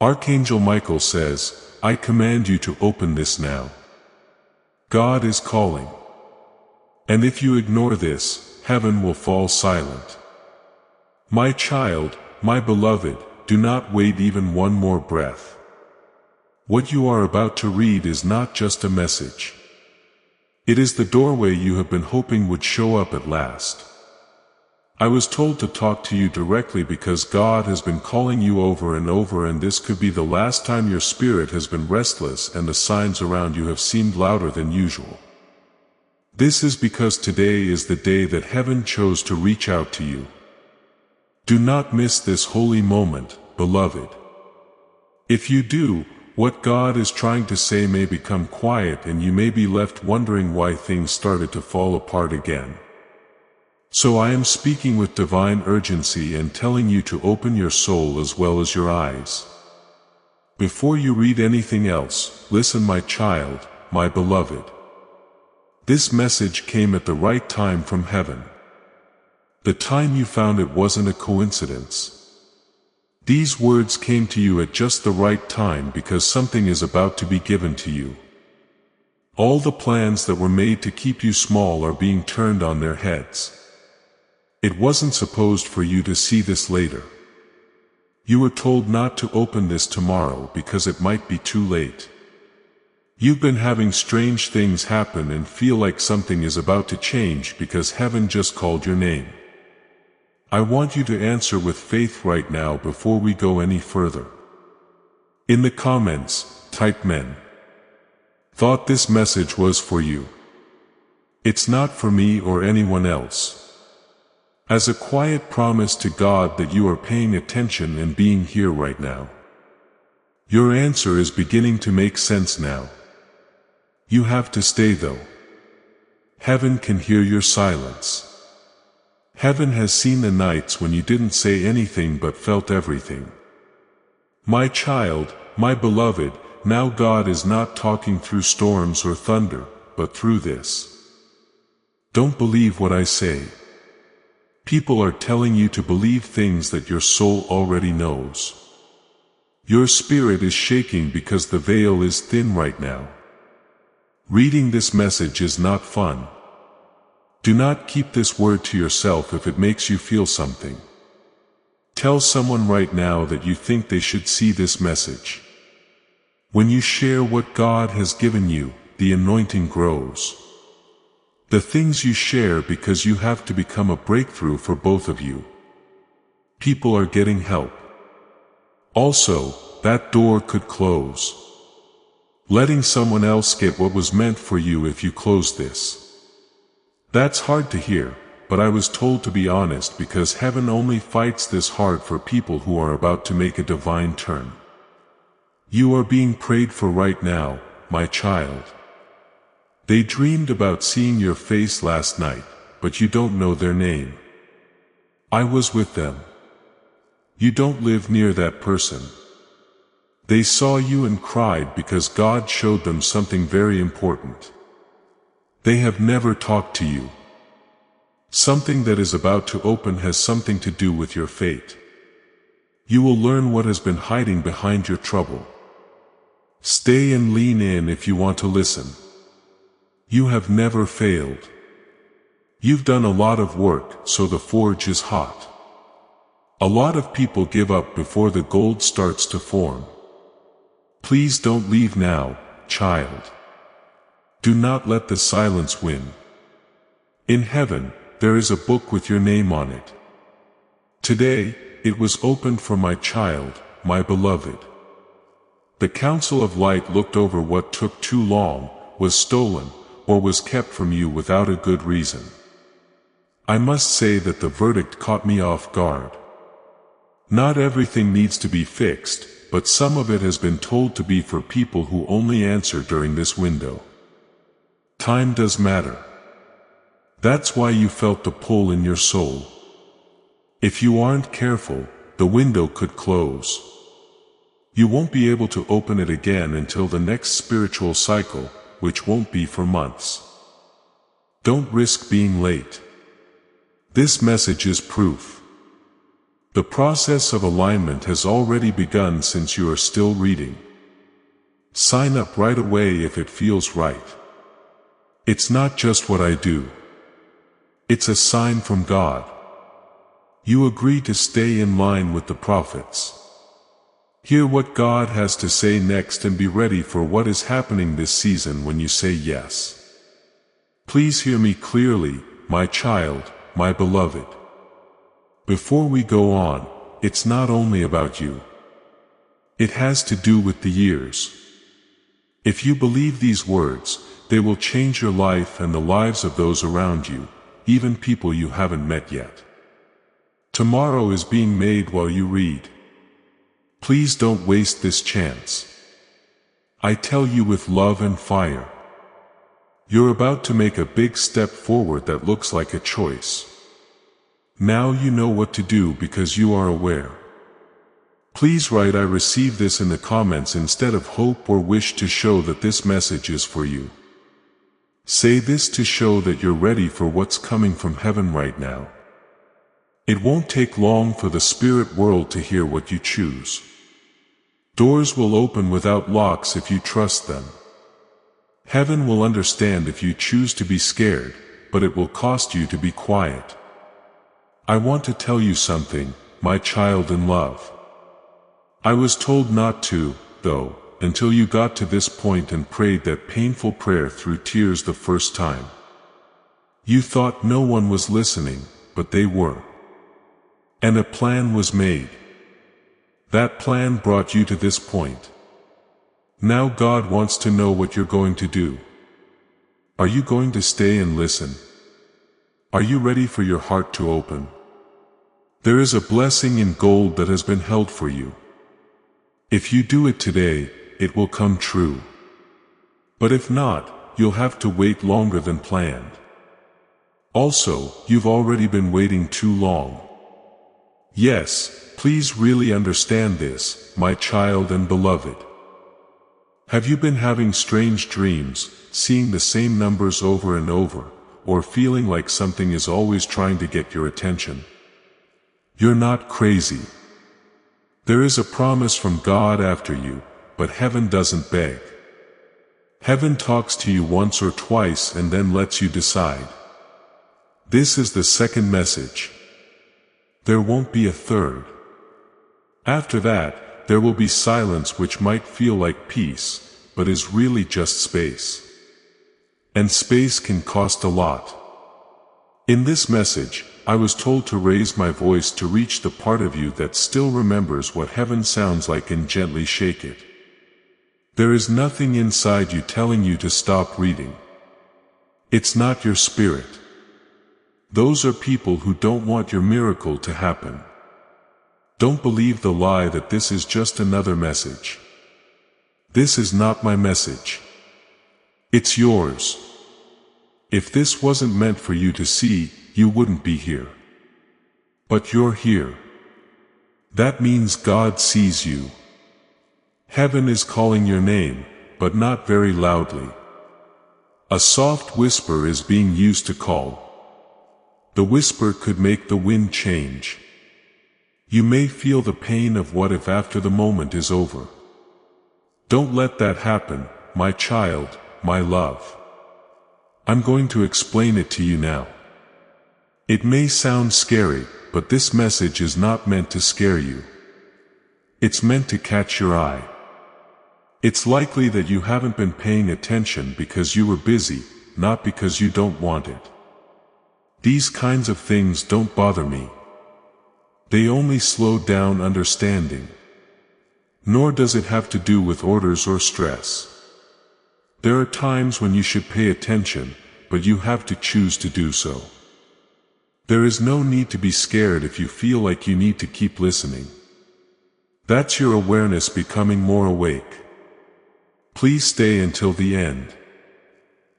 Archangel Michael says, I command you to open this now. God is calling. And if you ignore this, heaven will fall silent. My child, my beloved, do not wait even one more breath. What you are about to read is not just a message. It is the doorway you have been hoping would show up at last. I was told to talk to you directly because God has been calling you over and over, and this could be the last time your spirit has been restless and the signs around you have seemed louder than usual. This is because today is the day that heaven chose to reach out to you. Do not miss this holy moment, beloved. If you do, what God is trying to say may become quiet and you may be left wondering why things started to fall apart again. So I am speaking with divine urgency and telling you to open your soul as well as your eyes. Before you read anything else, listen, my child, my beloved. This message came at the right time from heaven. The time you found it wasn't a coincidence. These words came to you at just the right time because something is about to be given to you. All the plans that were made to keep you small are being turned on their heads. It wasn't supposed for you to see this later. You were told not to open this tomorrow because it might be too late. You've been having strange things happen and feel like something is about to change because heaven just called your name. I want you to answer with faith right now before we go any further. In the comments, type men. Thought this message was for you. It's not for me or anyone else. As a quiet promise to God that you are paying attention and being here right now. Your answer is beginning to make sense now. You have to stay though. Heaven can hear your silence. Heaven has seen the nights when you didn't say anything but felt everything. My child, my beloved, now God is not talking through storms or thunder, but through this. Don't believe what I say. People are telling you to believe things that your soul already knows. Your spirit is shaking because the veil is thin right now. Reading this message is not fun. Do not keep this word to yourself if it makes you feel something. Tell someone right now that you think they should see this message. When you share what God has given you, the anointing grows. The things you share because you have to become a breakthrough for both of you. People are getting help. Also, that door could close. Letting someone else get what was meant for you if you close this. That's hard to hear, but I was told to be honest because heaven only fights this hard for people who are about to make a divine turn. You are being prayed for right now, my child. They dreamed about seeing your face last night, but you don't know their name. I was with them. You don't live near that person. They saw you and cried because God showed them something very important. They have never talked to you. Something that is about to open has something to do with your fate. You will learn what has been hiding behind your trouble. Stay and lean in if you want to listen. You have never failed. You've done a lot of work, so the forge is hot. A lot of people give up before the gold starts to form. Please don't leave now, child. Do not let the silence win. In heaven, there is a book with your name on it. Today, it was opened for my child, my beloved. The Council of Light looked over what took too long, was stolen, or was kept from you without a good reason. I must say that the verdict caught me off guard. Not everything needs to be fixed, but some of it has been told to be for people who only answer during this window. Time does matter. That's why you felt the pull in your soul. If you aren't careful, the window could close. You won't be able to open it again until the next spiritual cycle, which won't be for months. Don't risk being late. This message is proof. The process of alignment has already begun since you are still reading. Sign up right away if it feels right. It's not just what I do. It's a sign from God. You agree to stay in line with the prophets. Hear what God has to say next and be ready for what is happening this season when you say yes. Please hear me clearly, my child, my beloved. Before we go on, it's not only about you. It has to do with the years. If you believe these words, they will change your life and the lives of those around you, even people you haven't met yet. Tomorrow is being made while you read. Please don't waste this chance. I tell you with love and fire. You're about to make a big step forward that looks like a choice. Now you know what to do because you are aware. Please write "I receive this" in the comments instead of "hope" or "wish" to show that this message is for you. Say this to show that you're ready for what's coming from heaven right now. It won't take long for the spirit world to hear what you choose. Doors will open without locks if you trust them. Heaven will understand if you choose to be scared, but it will cost you to be quiet. I want to tell you something, my child in love. I was told not to, though, until you got to this point and prayed that painful prayer through tears the first time. You thought no one was listening, but they were. And a plan was made. That plan brought you to this point. Now God wants to know what you're going to do. Are you going to stay and listen? Are you ready for your heart to open? There is a blessing in gold that has been held for you. If you do it today, it will come true. But if not, you'll have to wait longer than planned. Also, you've already been waiting too long. Yes, please really understand this, my child and beloved. Have you been having strange dreams, seeing the same numbers over and over, or feeling like something is always trying to get your attention? You're not crazy. There is a promise from God after you, but heaven doesn't beg. Heaven talks to you once or twice and then lets you decide. This is the second message. There won't be a third. After that, there will be silence which might feel like peace, but is really just space. And space can cost a lot. In this message, I was told to raise my voice to reach the part of you that still remembers what heaven sounds like and gently shake it. There is nothing inside you telling you to stop reading. It's not your spirit. Those are people who don't want your miracle to happen. Don't believe the lie that this is just another message. This is not my message. It's yours. If this wasn't meant for you to see, you wouldn't be here. But you're here. That means God sees you. Heaven is calling your name, but not very loudly. A soft whisper is being used to call. The whisper could make the wind change. You may feel the pain of what if after the moment is over. Don't let that happen, my child, my love. I'm going to explain it to you now. It may sound scary, but this message is not meant to scare you. It's meant to catch your eye. It's likely that you haven't been paying attention because you were busy, not because you don't want it. These kinds of things don't bother me. They only slow down understanding. Nor does it have to do with orders or stress. There are times when you should pay attention, but you have to choose to do so. There is no need to be scared if you feel like you need to keep listening. That's your awareness becoming more awake. Please stay until the end.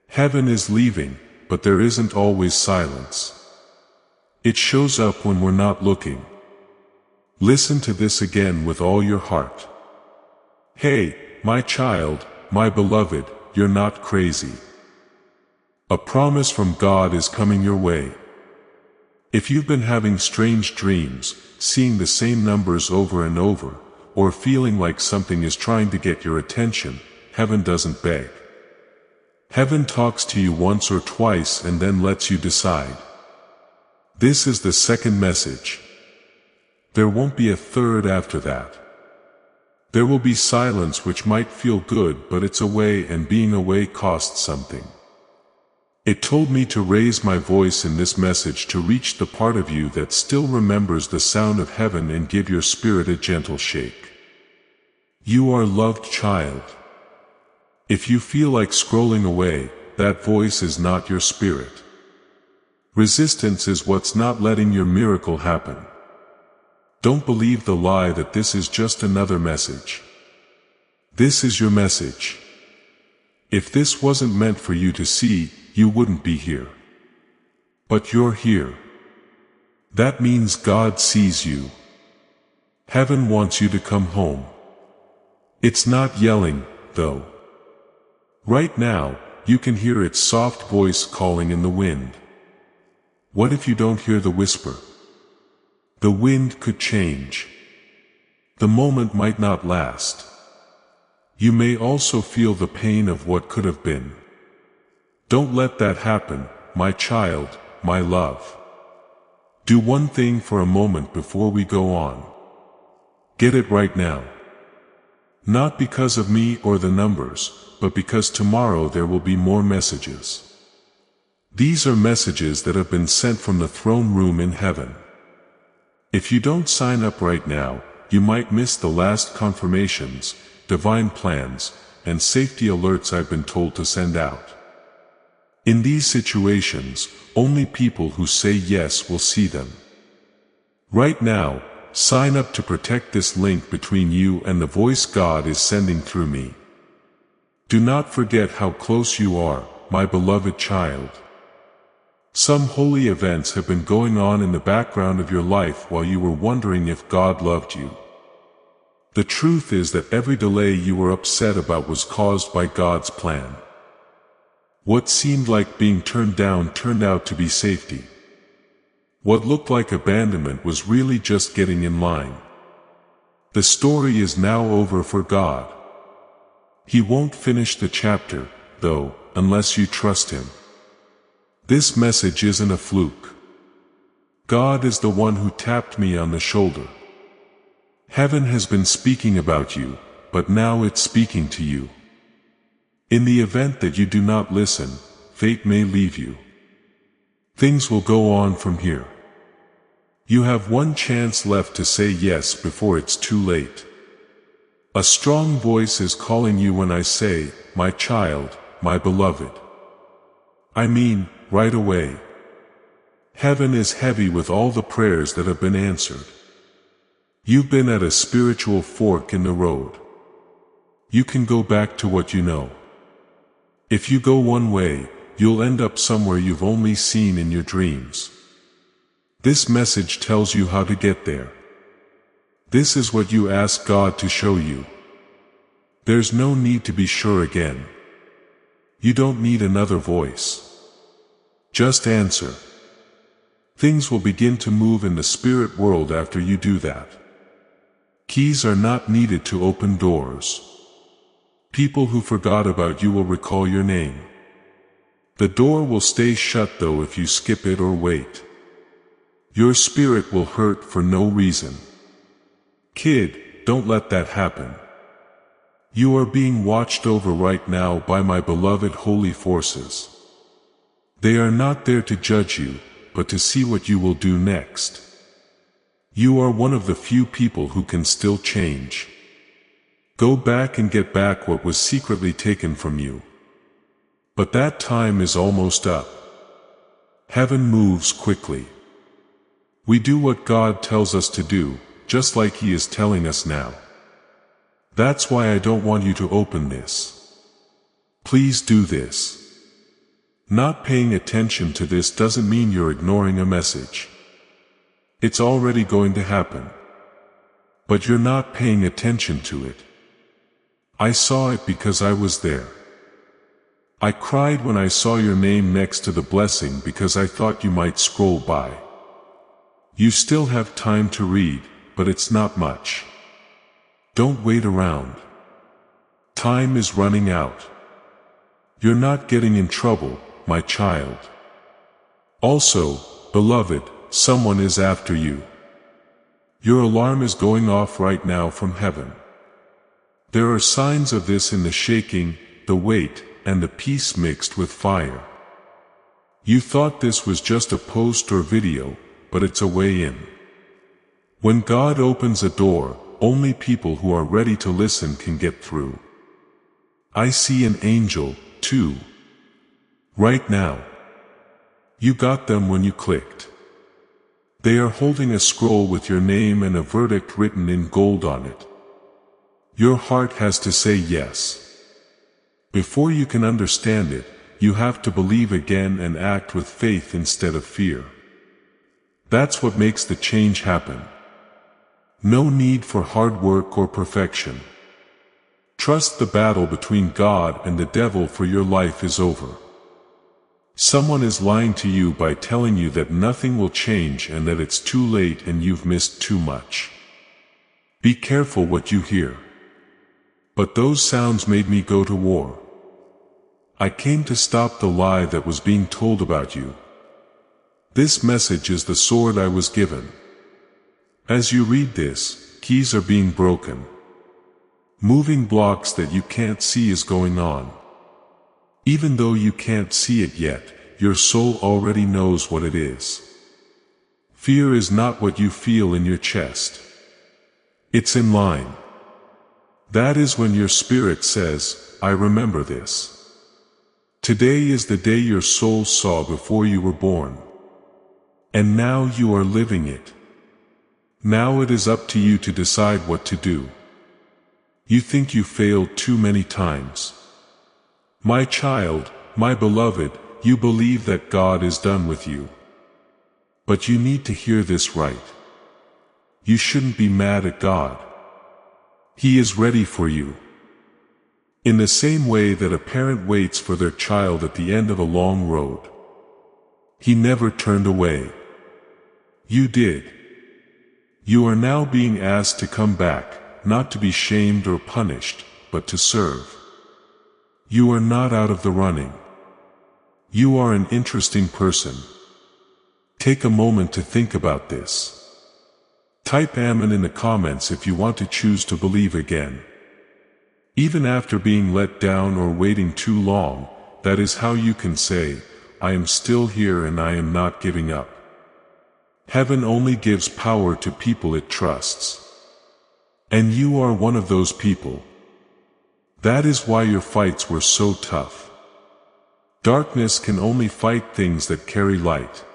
Heaven is leaving, but there isn't always silence. It shows up when we're not looking. Listen to this again with all your heart. Hey, my child, my beloved, you're not crazy. A promise from God is coming your way. If you've been having strange dreams, seeing the same numbers over and over, or feeling like something is trying to get your attention, heaven doesn't beg. Heaven talks to you once or twice and then lets you decide. This is the second message. There won't be a third after that. There will be silence which might feel good, but it's away, and being away costs something. It told me to raise my voice in this message to reach the part of you that still remembers the sound of heaven and give your spirit a gentle shake. You are loved, child. If you feel like scrolling away, that voice is not your spirit. Resistance is what's not letting your miracle happen. Don't believe the lie that this is just another message. This is your message. If this wasn't meant for you to see, you wouldn't be here. But you're here. That means God sees you. Heaven wants you to come home. It's not yelling, though. Right now, you can hear its soft voice calling in the wind. What if you don't hear the whisper? The wind could change. The moment might not last. You may also feel the pain of what could have been. Don't let that happen, my child, my love. Do one thing for a moment before we go on. Get it right now. Not because of me or the numbers, but because tomorrow there will be more messages. These are messages that have been sent from the throne room in heaven. If you don't sign up right now, you might miss the last confirmations, divine plans, and safety alerts I've been told to send out. In these situations, only people who say yes will see them. Right now, sign up to protect this link between you and the voice God is sending through me. Do not forget how close you are, my beloved child. Some holy events have been going on in the background of your life while you were wondering if God loved you. The truth is that every delay you were upset about was caused by God's plan. What seemed like being turned down turned out to be safety. What looked like abandonment was really just getting in line. The story is now over for God. He won't finish the chapter, though, unless you trust Him. This message isn't a fluke. God is the one who tapped me on the shoulder. Heaven has been speaking about you, but now it's speaking to you. In the event that you do not listen, fate may leave you. Things will go on from here. You have one chance left to say yes before it's too late. A strong voice is calling you when I say, my child, my beloved. I mean, right away. Heaven is heavy with all the prayers that have been answered. You've been at a spiritual fork in the road. You can go back to what you know. If you go one way, you'll end up somewhere you've only seen in your dreams. This message tells you how to get there. This is what you ask God to show you. There's no need to be sure again. You don't need another voice. Just answer. Things will begin to move in the spirit world after you do that. Keys are not needed to open doors. People who forgot about you will recall your name. The door will stay shut though if you skip it or wait. Your spirit will hurt for no reason. Kid, don't let that happen. You are being watched over right now by my beloved holy forces. They are not there to judge you, but to see what you will do next. You are one of the few people who can still change. Go back and get back what was secretly taken from you. But that time is almost up. Heaven moves quickly. We do what God tells us to do, just like He is telling us now. That's why I don't want you to open this. Please do this. Not paying attention to this doesn't mean you're ignoring a message. It's already going to happen. But you're not paying attention to it. I saw it because I was there. I cried when I saw your name next to the blessing because I thought you might scroll by. You still have time to read, but it's not much. Don't wait around. Time is running out. You're not getting in trouble, my child. Also, beloved, someone is after you. Your alarm is going off right now from heaven. There are signs of this in the shaking, the weight, and the peace mixed with fire. You thought this was just a post or video, but it's a way in. When God opens a door, only people who are ready to listen can get through. I see an angel, too. Right now. You got them when you clicked. They are holding a scroll with your name and a verdict written in gold on it. Your heart has to say yes. Before you can understand it, you have to believe again and act with faith instead of fear. That's what makes the change happen. No need for hard work or perfection. Trust the battle between God and the devil for your life is over. Someone is lying to you by telling you that nothing will change and that it's too late and you've missed too much. Be careful what you hear. But those sounds made me go to war. I came to stop the lie that was being told about you. This message is the sword I was given. As you read this, keys are being broken. Moving blocks that you can't see is going on. Even though you can't see it yet, your soul already knows what it is. Fear is not what you feel in your chest. It's in line. That is when your spirit says, I remember this. Today is the day your soul saw before you were born. And now you are living it. Now it is up to you to decide what to do. You think you failed too many times. My child, my beloved, you believe that God is done with you. But you need to hear this right. You shouldn't be mad at God. He is ready for you. In the same way that a parent waits for their child at the end of a long road. He never turned away. You did. You are now being asked to come back, not to be shamed or punished, but to serve. You are not out of the running. You are an interesting person. Take a moment to think about this. Type Amen in the comments if you want to choose to believe again. Even after being let down or waiting too long, that is how you can say, I am still here and I am not giving up. Heaven only gives power to people it trusts. And you are one of those people. That is why your fights were so tough. Darkness can only fight things that carry light.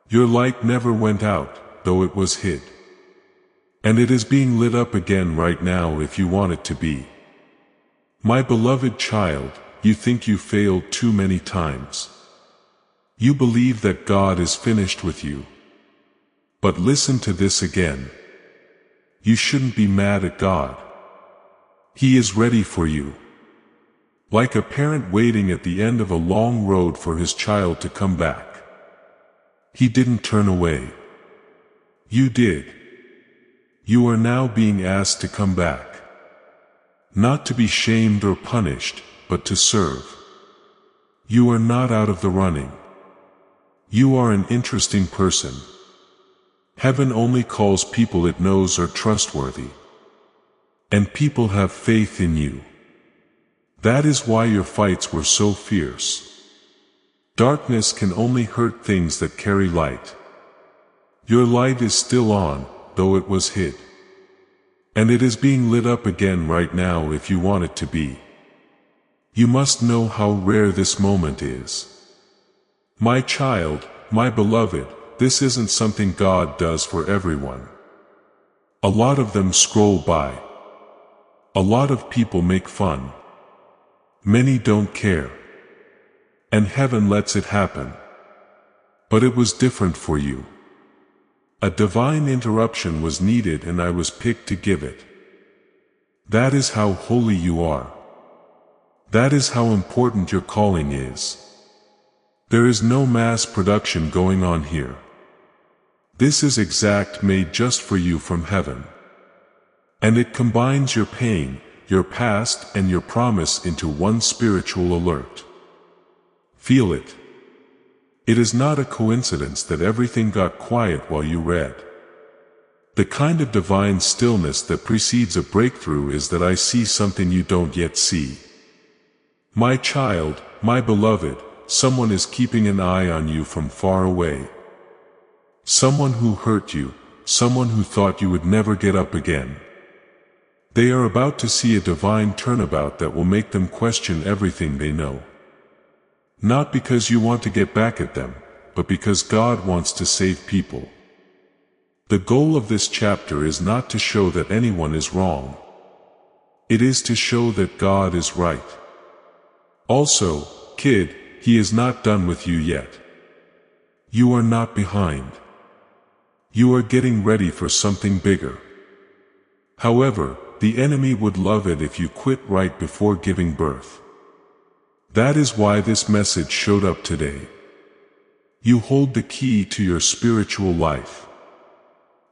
Your light never went out, though it was hid. And it is being lit up again right now if you want it to be. My beloved child, you think you failed too many times. You believe that God is finished with you. But listen to this again. You shouldn't be mad at God. He is ready for you. Like a parent waiting at the end of a long road for his child to come back. He didn't turn away. You did. You are now being asked to come back. Not to be shamed or punished, but to serve. You are not out of the running. You are an interesting person. Heaven only calls people it knows are trustworthy. And people have faith in you. That is why your fights were so fierce. Darkness can only hurt things that carry light. Your light is still on, though it was hid. And it is being lit up again right now if you want it to be. You must know how rare this moment is. My child, my beloved, this isn't something God does for everyone. A lot of them scroll by. A lot of people make fun. Many don't care. And heaven lets it happen. But it was different for you. A divine interruption was needed and I was picked to give it. That is how holy you are. That is how important your calling is. There is no mass production going on here. This is exact made just for you from heaven. And it combines your pain, your past and your promise into one spiritual alert. Feel it. It is not a coincidence that everything got quiet while you read. The kind of divine stillness that precedes a breakthrough is that I see something you don't yet see. My child, my beloved, someone is keeping an eye on you from far away. Someone who hurt you, someone who thought you would never get up again. They are about to see a divine turnabout that will make them question everything they know. Not because you want to get back at them, but because God wants to save people. The goal of this chapter is not to show that anyone is wrong. It is to show that God is right. Also, kid, He is not done with you yet. You are not behind. You are getting ready for something bigger. However, the enemy would love it if you quit right before giving birth. That is why this message showed up today. You hold the key to your spiritual life.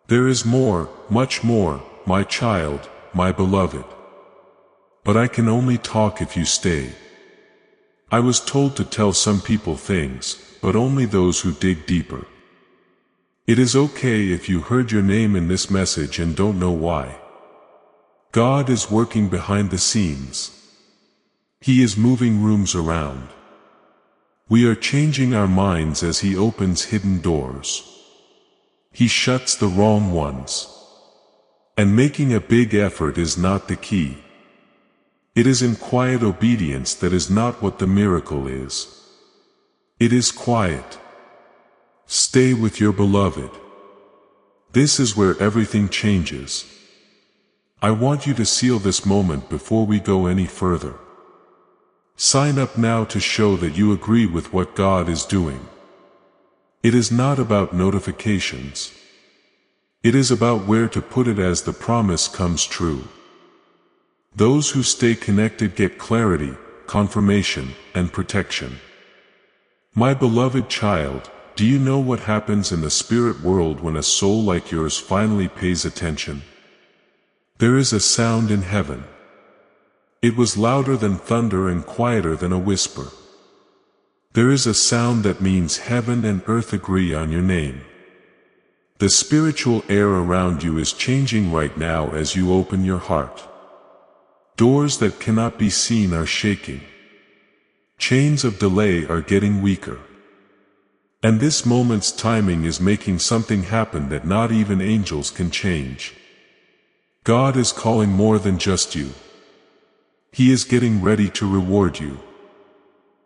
There is more, much more, my child, my beloved. But I can only talk if you stay. I was told to tell some people things, but only those who dig deeper. It is okay if you heard your name in this message and don't know why. God is working behind the scenes. He is moving rooms around. We are changing our minds as He opens hidden doors. He shuts the wrong ones. And making a big effort is not the key. It is in quiet obedience that is not what the miracle is. It is quiet. Stay with your beloved. This is where everything changes. I want you to seal this moment before we go any further. Sign up now to show that you agree with what God is doing. It is not about notifications. It is about where to put it as the promise comes true. Those who stay connected get clarity, confirmation, and protection. My beloved child, do you know what happens in the spirit world when a soul like yours finally pays attention? There is a sound in heaven. It was louder than thunder and quieter than a whisper. There is a sound that means heaven and earth agree on your name. The spiritual air around you is changing right now as you open your heart. Doors that cannot be seen are shaking. Chains of delay are getting weaker. And this moment's timing is making something happen that not even angels can change. God is calling more than just you. He is getting ready to reward you.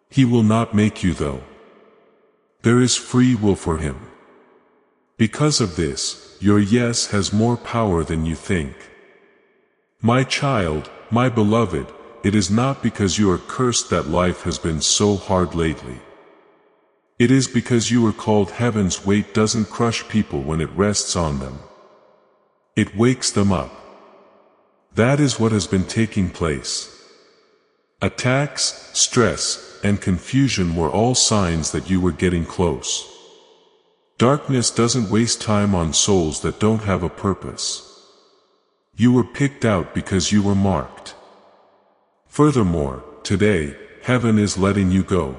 He will not make you though. There is free will for Him. Because of this, your yes has more power than you think. My child, my beloved, it is not because you are cursed that life has been so hard lately. It is because you are called. Heaven's weight doesn't crush people when it rests on them. It wakes them up. That is what has been taking place. Attacks, stress, and confusion were all signs that you were getting close. Darkness doesn't waste time on souls that don't have a purpose. You were picked out because you were marked. Furthermore, today, heaven is letting you go.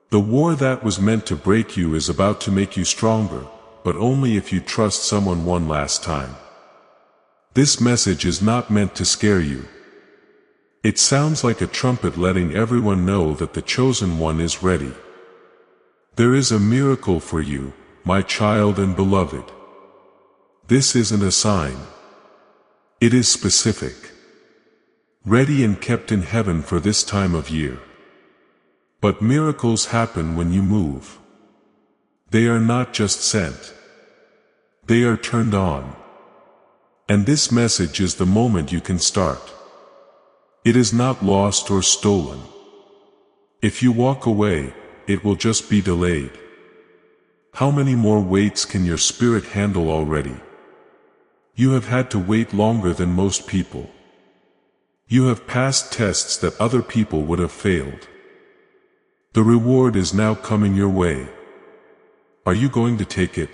The war that was meant to break you is about to make you stronger, but only if you trust someone one last time. This message is not meant to scare you. It sounds like a trumpet letting everyone know that the chosen one is ready. There is a miracle for you, my child and beloved. This isn't a sign. It is specific. Ready and kept in heaven for this time of year. But miracles happen when you move. They are not just sent. They are turned on. And this message is the moment you can start. It is not lost or stolen. If you walk away, it will just be delayed. How many more weights can your spirit handle already? You have had to wait longer than most people. You have passed tests that other people would have failed. The reward is now coming your way. Are you going to take it?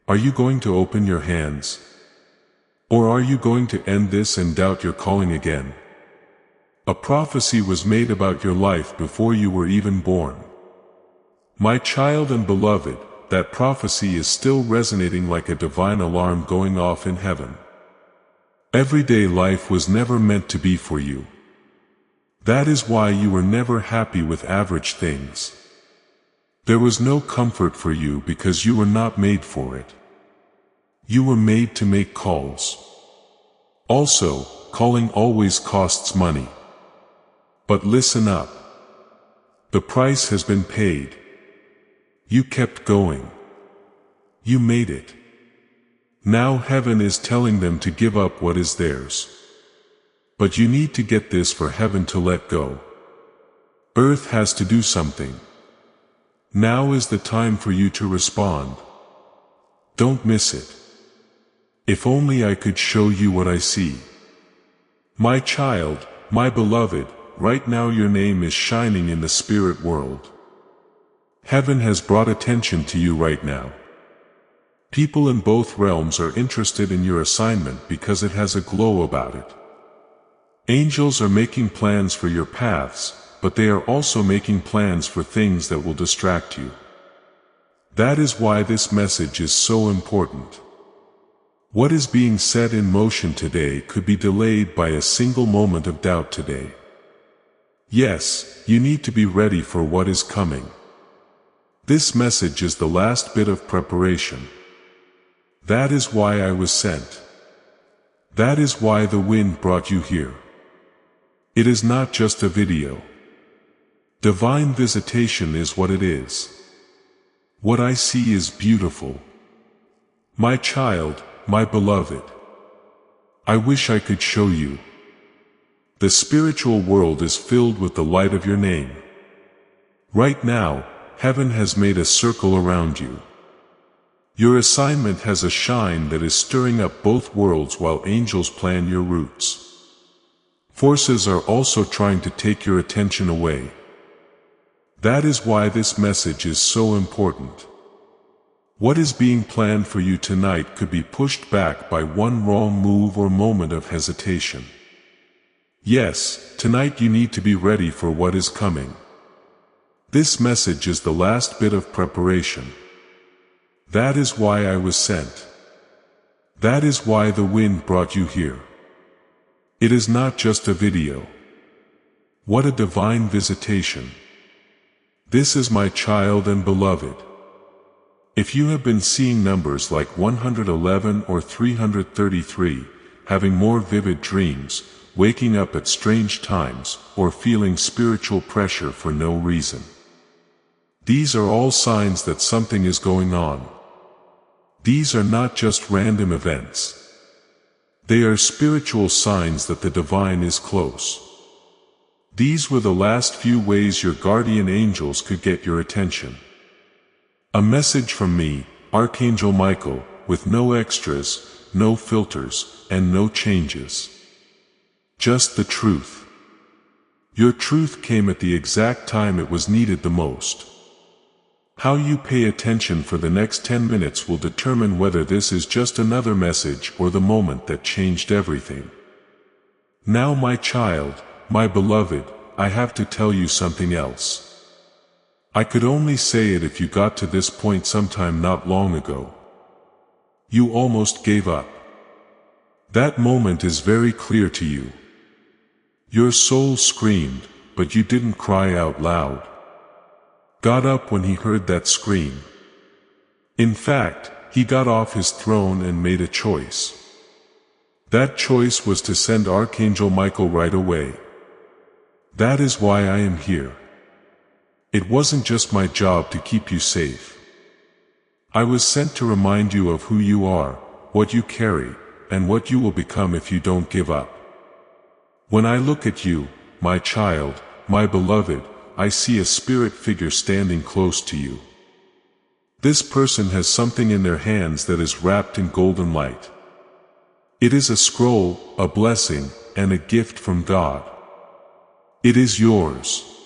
Are you going to open your hands? Or are you going to end this and doubt your calling again? A prophecy was made about your life before you were even born. My child and beloved, that prophecy is still resonating like a divine alarm going off in heaven. Everyday life was never meant to be for you. That is why you were never happy with average things. There was no comfort for you because you were not made for it. You were made to make calls. Also, calling always costs money. But listen up. The price has been paid. You kept going. You made it. Now heaven is telling them to give up what is theirs. But you need to get this for heaven to let go. Earth has to do something. Now is the time for you to respond. Don't miss it. If only I could show you what I see. My child, my beloved, right now your name is shining in the spirit world. Heaven has brought attention to you right now. People in both realms are interested in your assignment because it has a glow about it. Angels are making plans for your paths, but they are also making plans for things that will distract you. That is why this message is so important. What is being set in motion today could be delayed by a single moment of doubt today. Yes, you need to be ready for what is coming. This message is the last bit of preparation. That is why I was sent. That is why the wind brought you here. It is not just a video. Divine visitation is what it is. What I see is beautiful. My child, my beloved. I wish I could show you. The spiritual world is filled with the light of your name. Right now, heaven has made a circle around you. Your assignment has a shine that is stirring up both worlds while angels plan your routes. Forces are also trying to take your attention away. That is why this message is so important. What is being planned for you tonight could be pushed back by one wrong move or moment of hesitation. Yes, tonight you need to be ready for what is coming. This message is the last bit of preparation. That is why I was sent. That is why the wind brought you here. It is not just a video. What a divine visitation. This is my child and beloved. If you have been seeing numbers like 111 or 333, having more vivid dreams, waking up at strange times, or feeling spiritual pressure for no reason, these are all signs that something is going on. These are not just random events. They are spiritual signs that the divine is close. These were the last few ways your guardian angels could get your attention. A message from me, Archangel Michael, with no extras, no filters, and no changes. Just the truth. Your truth came at the exact time it was needed the most. How you pay attention for the next 10 minutes will determine whether this is just another message or the moment that changed everything. Now my child, my beloved, I have to tell you something else. I could only say it if you got to this point sometime not long ago. You almost gave up. That moment is very clear to you. Your soul screamed, but you didn't cry out loud. Got up when he heard that scream. In fact, he got off his throne and made a choice. That choice was to send Archangel Michael right away. That is why I am here. It wasn't just my job to keep you safe. I was sent to remind you of who you are, what you carry, and what you will become if you don't give up. When I look at you, my child, my beloved, I see a spirit figure standing close to you. This person has something in their hands that is wrapped in golden light. It is a scroll, a blessing, and a gift from God. It is yours.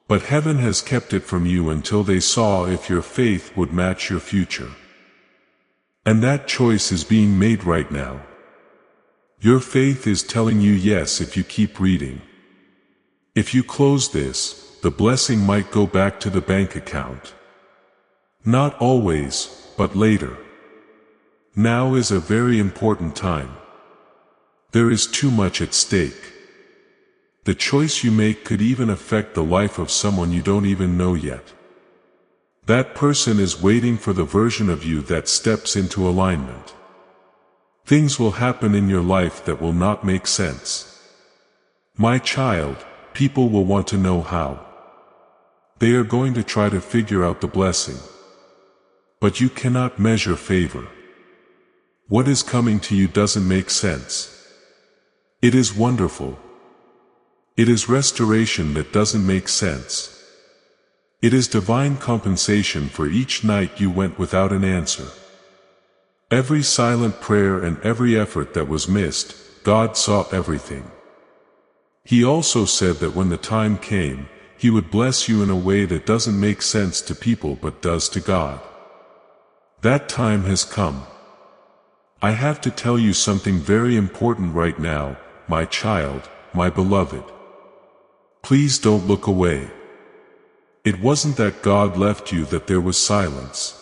But heaven has kept it from you until they saw if your faith would match your future. And that choice is being made right now. Your faith is telling you yes if you keep reading. If you close this, the blessing might go back to the bank account. Not always, but later. Now is a very important time. There is too much at stake. The choice you make could even affect the life of someone you don't even know yet. That person is waiting for the version of you that steps into alignment. Things will happen in your life that will not make sense. My child, people will want to know how. They are going to try to figure out the blessing. But you cannot measure favor. What is coming to you doesn't make sense. It is wonderful. It is restoration that doesn't make sense. It is divine compensation for each night you went without an answer. Every silent prayer and every effort that was missed, God saw everything. He also said that when the time came, He would bless you in a way that doesn't make sense to people but does to God. That time has come. I have to tell you something very important right now, my child, my beloved. Please don't look away. It wasn't that God left you that there was silence.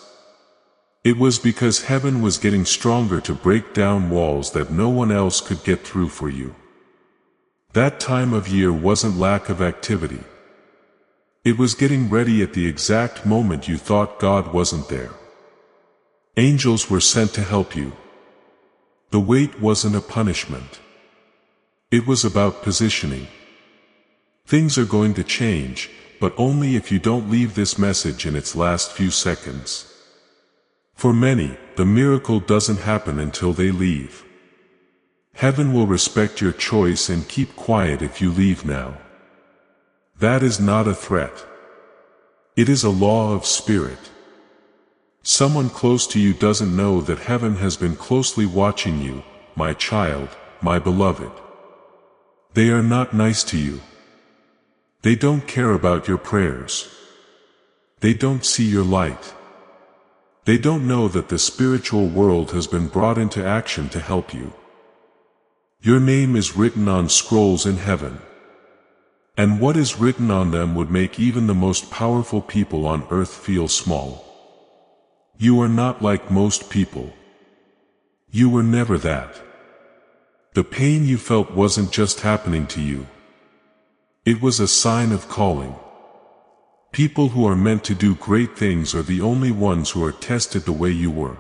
It was because heaven was getting stronger to break down walls that no one else could get through for you. That time of year wasn't lack of activity. It was getting ready at the exact moment you thought God wasn't there. Angels were sent to help you. The wait wasn't a punishment. It was about positioning. Things are going to change, but only if you don't leave this message in its last few seconds. For many, the miracle doesn't happen until they leave. Heaven will respect your choice and keep quiet if you leave now. That is not a threat. It is a law of spirit. Someone close to you doesn't know that heaven has been closely watching you, my child, my beloved. They are not nice to you. They don't care about your prayers. They don't see your light. They don't know that the spiritual world has been brought into action to help you. Your name is written on scrolls in heaven. And what is written on them would make even the most powerful people on earth feel small. You are not like most people. You were never that. The pain you felt wasn't just happening to you. It was a sign of calling. People who are meant to do great things are the only ones who are tested the way you were.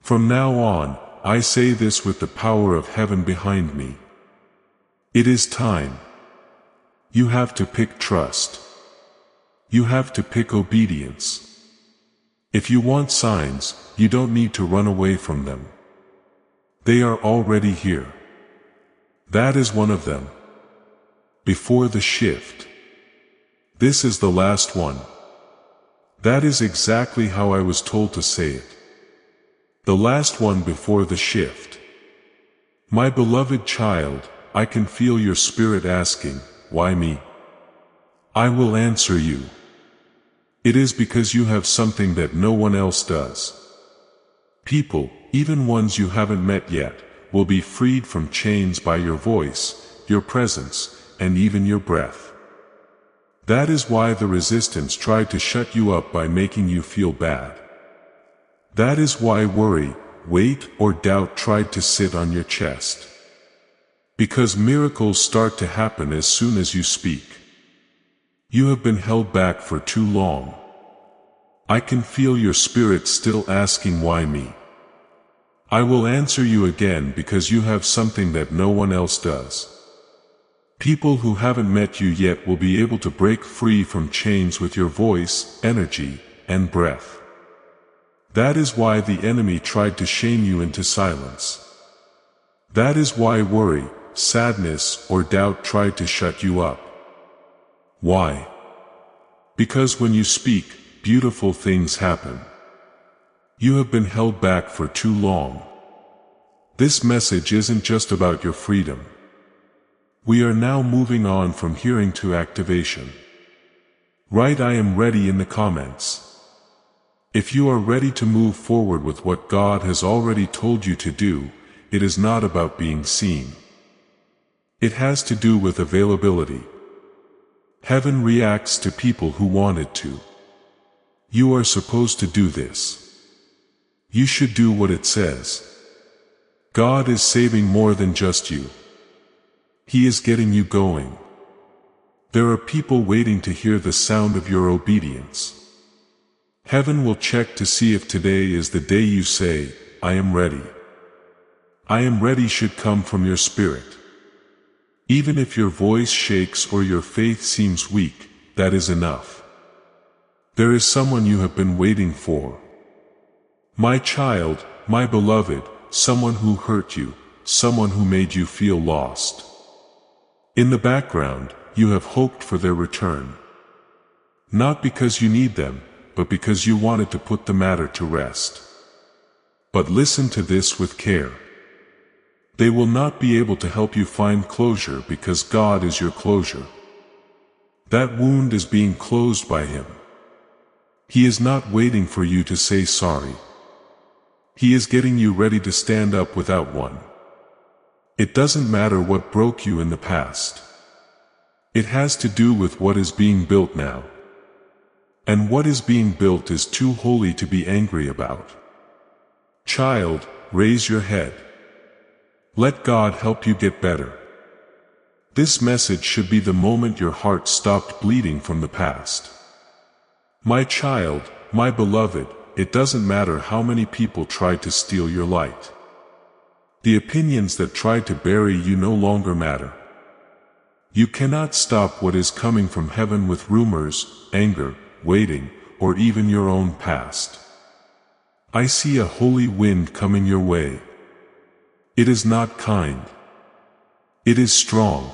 From now on, I say this with the power of heaven behind me. It is time. You have to pick trust. You have to pick obedience. If you want signs, you don't need to run away from them. They are already here. That is one of them. Before the shift. This is the last one. That is exactly how I was told to say it. The last one before the shift. My beloved child, I can feel your spirit asking, why me? I will answer you. It is because you have something that no one else does. People, even ones you haven't met yet, will be freed from chains by your voice, your presence, and even your breath. That is why the resistance tried to shut you up by making you feel bad. That is why worry, weight, or doubt tried to sit on your chest. Because miracles start to happen as soon as you speak. You have been held back for too long. I can feel your spirit still asking why me. I will answer you again because you have something that no one else does. People who haven't met you yet will be able to break free from chains with your voice, energy, and breath. That is why the enemy tried to shame you into silence. That is why worry, sadness, or doubt tried to shut you up. Why? Because when you speak, beautiful things happen. You have been held back for too long. This message isn't just about your freedom. We are now moving on from hearing to activation. Write I am ready in the comments. If you are ready to move forward with what God has already told you to do, it is not about being seen. It has to do with availability. Heaven reacts to people who want it to. You are supposed to do this. You should do what it says. God is saving more than just you. He is getting you going. There are people waiting to hear the sound of your obedience. Heaven will check to see if today is the day you say, I am ready. I am ready should come from your spirit. Even if your voice shakes or your faith seems weak, that is enough. There is someone you have been waiting for. My child, my beloved, someone who hurt you, someone who made you feel lost. In the background, you have hoped for their return. Not because you need them, but because you wanted to put the matter to rest. But listen to this with care. They will not be able to help you find closure because God is your closure. That wound is being closed by Him. He is not waiting for you to say sorry. He is getting you ready to stand up without one. It doesn't matter what broke you in the past. It has to do with what is being built now. And what is being built is too holy to be angry about. Child, raise your head. Let God help you get better. This message should be the moment your heart stopped bleeding from the past. My child, my beloved, it doesn't matter how many people try to steal your light. The opinions that try to bury you no longer matter. You cannot stop what is coming from heaven with rumors, anger, waiting, or even your own past. I see a holy wind coming your way. It is not kind. It is strong.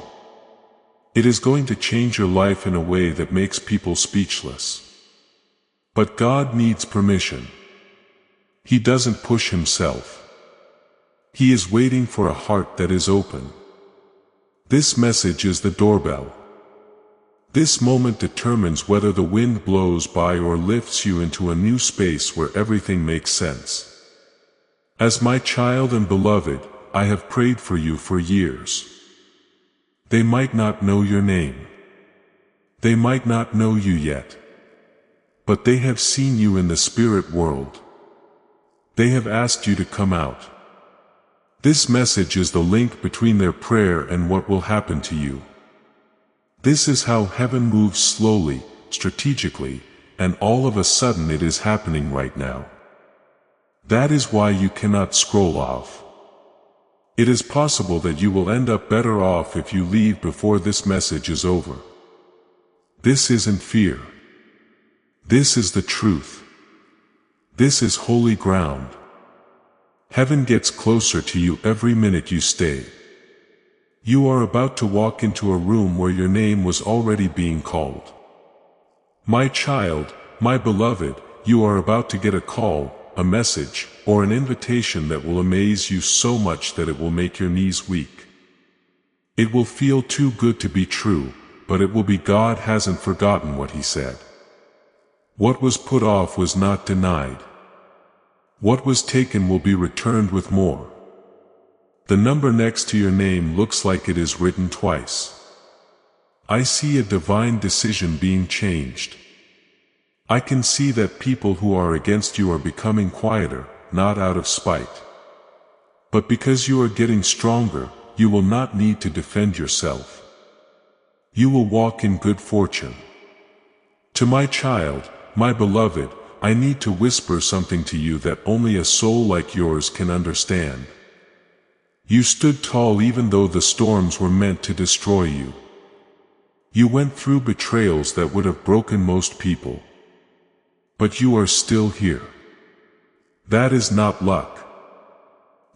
It is going to change your life in a way that makes people speechless. But God needs permission. He doesn't push Himself. He is waiting for a heart that is open. This message is the doorbell. This moment determines whether the wind blows by or lifts you into a new space where everything makes sense. As my child and beloved, I have prayed for you for years. They might not know your name. They might not know you yet. But they have seen you in the spirit world. They have asked you to come out. This message is the link between their prayer and what will happen to you. This is how heaven moves slowly, strategically, and all of a sudden it is happening right now. That is why you cannot scroll off. It is possible that you will end up better off if you leave before this message is over. This isn't fear. This is the truth. This is holy ground. Heaven gets closer to you every minute you stay. You are about to walk into a room where your name was already being called. My child, my beloved, you are about to get a call, a message, or an invitation that will amaze you so much that it will make your knees weak. It will feel too good to be true, but it will be God hasn't forgotten what He said. What was put off was not denied. What was taken will be returned with more. The number next to your name looks like it is written twice. I see a divine decision being changed. I can see that people who are against you are becoming quieter, not out of spite. But because you are getting stronger, you will not need to defend yourself. You will walk in good fortune. To my child, my beloved, I need to whisper something to you that only a soul like yours can understand. You stood tall even though the storms were meant to destroy you. You went through betrayals that would have broken most people. But you are still here. That is not luck.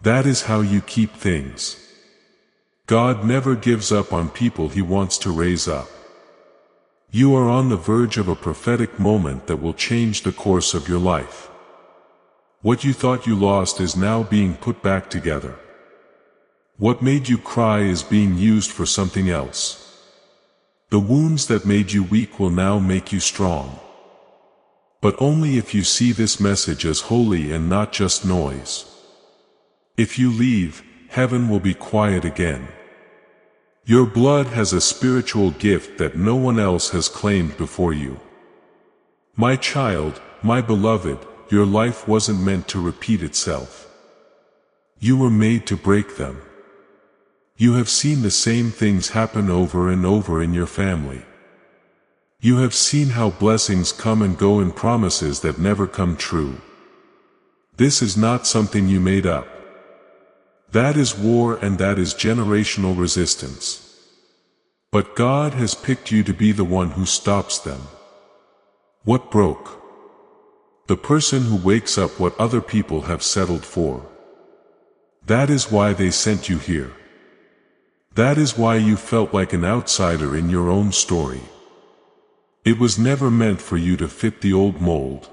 That is how you keep things. God never gives up on people He wants to raise up. You are on the verge of a prophetic moment that will change the course of your life. What you thought you lost is now being put back together. What made you cry is being used for something else. The wounds that made you weak will now make you strong. But only if you see this message as holy and not just noise. If you leave, heaven will be quiet again. Your blood has a spiritual gift that no one else has claimed before you. My child, my beloved, your life wasn't meant to repeat itself. You were made to break them. You have seen the same things happen over and over in your family. You have seen how blessings come and go in promises that never come true. This is not something you made up. That is war, and that is generational resistance. But God has picked you to be the one who stops them. What broke? The person who wakes up what other people have settled for. That is why they sent you here. That is why you felt like an outsider in your own story. It was never meant for you to fit the old mold.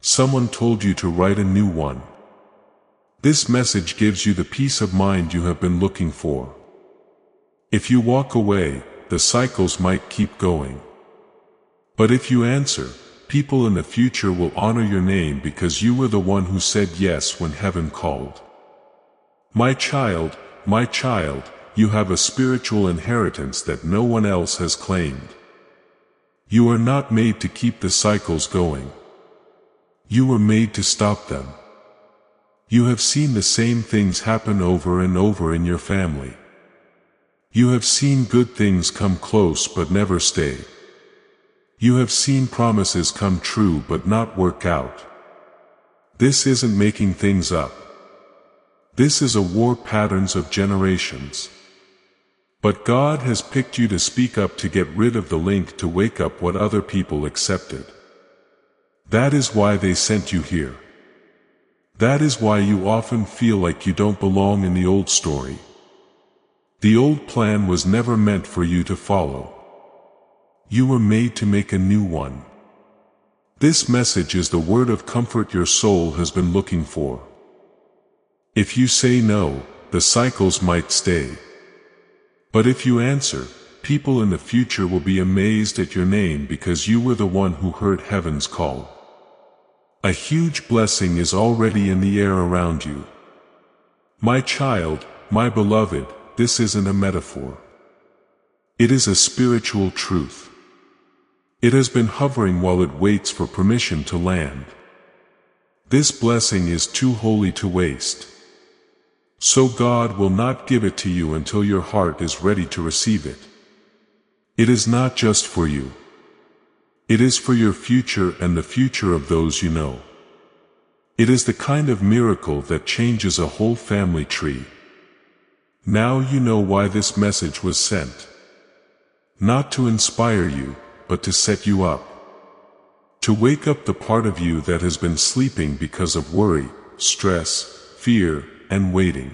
Someone told you to write a new one. This message gives you the peace of mind you have been looking for. If you walk away, the cycles might keep going. But if you answer, people in the future will honor your name because you were the one who said yes when heaven called. My child, you have a spiritual inheritance that no one else has claimed. You are not made to keep the cycles going. You were made to stop them. You have seen the same things happen over and over in your family. You have seen good things come close but never stay. You have seen promises come true but not work out. This isn't making things up. This is a war patterns of generations. But God has picked you to speak up, to get rid of the link, to wake up what other people accepted. That is why they sent you here. That is why you often feel like you don't belong in the old story. The old plan was never meant for you to follow. You were made to make a new one. This message is the word of comfort your soul has been looking for. If you say no, the cycles might stay. But if you answer, people in the future will be amazed at your name because you were the one who heard heaven's call. A huge blessing is already in the air around you. My child, my beloved, this isn't a metaphor. It is a spiritual truth. It has been hovering while it waits for permission to land. This blessing is too holy to waste. So God will not give it to you until your heart is ready to receive it. It is not just for you. It is for your future and the future of those you know. It is the kind of miracle that changes a whole family tree. Now you know why this message was sent. Not to inspire you, but to set you up. To wake up the part of you that has been sleeping because of worry, stress, fear, and waiting.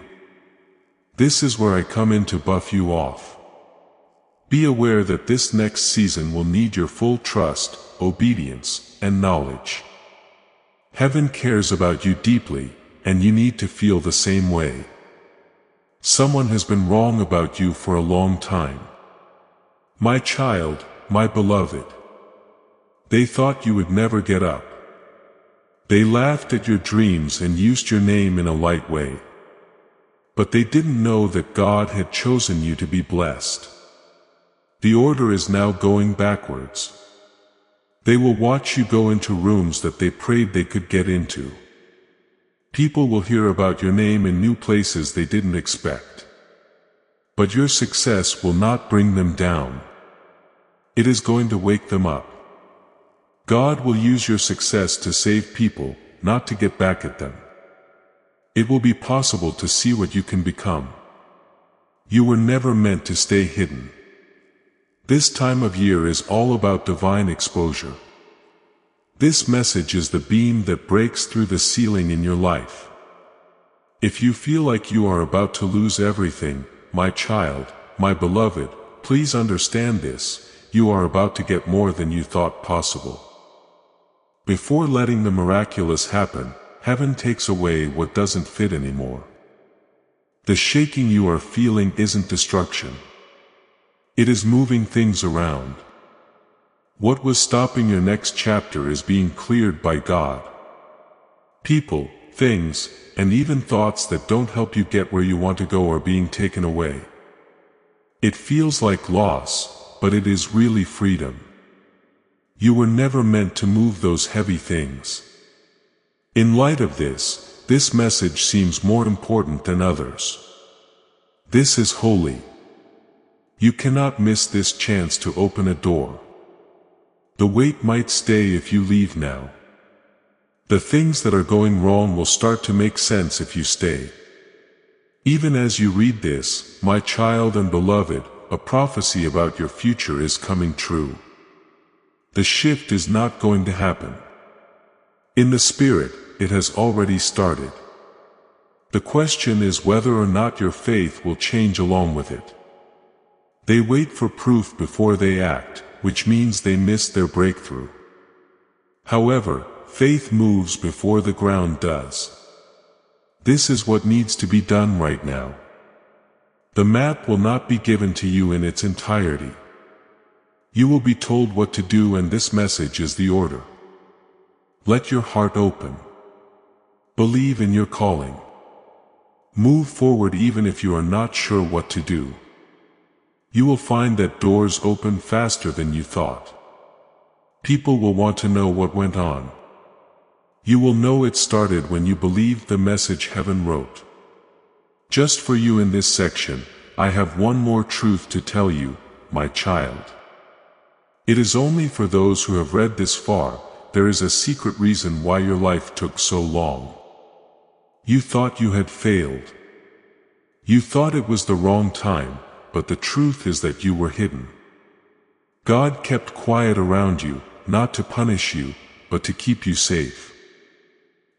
This is where I come in to buff you off. Be aware that this next season will need your full trust, obedience, and knowledge. Heaven cares about you deeply, and you need to feel the same way. Someone has been wrong about you for a long time. My child, my beloved. They thought you would never get up. They laughed at your dreams and used your name in a light way. But they didn't know that God had chosen you to be blessed. The order is now going backwards. They will watch you go into rooms that they prayed they could get into. People will hear about your name in new places they didn't expect. But your success will not bring them down. It is going to wake them up. God will use your success to save people, not to get back at them. It will be possible to see what you can become. You were never meant to stay hidden. This time of year is all about divine exposure. This message is the beam that breaks through the ceiling in your life. If you feel like you are about to lose everything, my child, my beloved, please understand this: you are about to get more than you thought possible. Before letting the miraculous happen, heaven takes away what doesn't fit anymore. The shaking you are feeling isn't destruction. It is moving things around. What was stopping your next chapter is being cleared by God. People, things, and even thoughts that don't help you get where you want to go are being taken away. It feels like loss, but it is really freedom. You were never meant to move those heavy things. In light of this message seems more important than others. This is holy. You cannot miss this chance to open a door. The weight might stay if you leave now. The things that are going wrong will start to make sense if you stay. Even as you read this, my child and beloved, a prophecy about your future is coming true. The shift is not going to happen. In the spirit, it has already started. The question is whether or not your faith will change along with it. They wait for proof before they act, which means they miss their breakthrough. However, faith moves before the ground does. This is what needs to be done right now. The map will not be given to you in its entirety. You will be told what to do, and this message is the order. Let your heart open. Believe in your calling. Move forward even if you are not sure what to do. You will find that doors open faster than you thought. People will want to know what went on. You will know it started when you believed the message heaven wrote. Just for you in this section, I have one more truth to tell you, my child. It is only for those who have read this far. There is a secret reason why your life took so long. You thought you had failed. You thought it was the wrong time, but the truth is that you were hidden. God kept quiet around you, not to punish you, but to keep you safe.